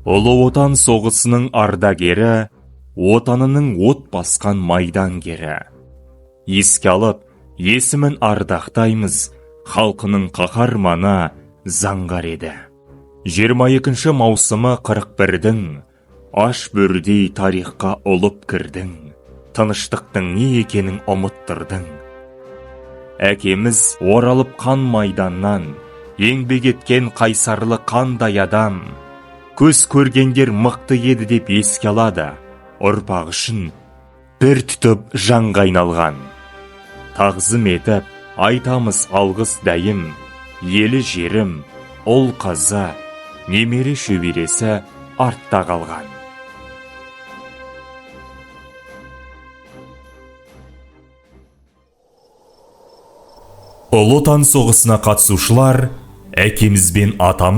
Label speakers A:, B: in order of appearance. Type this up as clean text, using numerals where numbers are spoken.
A: Ұлы отан соғысының ардагері, отанының от басқан майдангері. Еске алып, есімін ардақтаймыз, халқының қаһарманы заңғар еді. 22 маусымы 41-дің, аш бөрідей тарихқа ұлып кірдің, тыныштықтың не екенін ұмыттырдың. Әкеміз оралып қан майданнан, еңбек еткен қайсарлы қандай адам, көз көргендер мықты еді деп еске алады, ұрпақ үшін бір түтіп жанға айналған. Тағзым етіп, айтамыз алғыс дәйім, елі жерім, ұл қызы, немере шөбересі артта қалған. Ұлы отан соғысына қатысушылар, әкеміз бен атамыз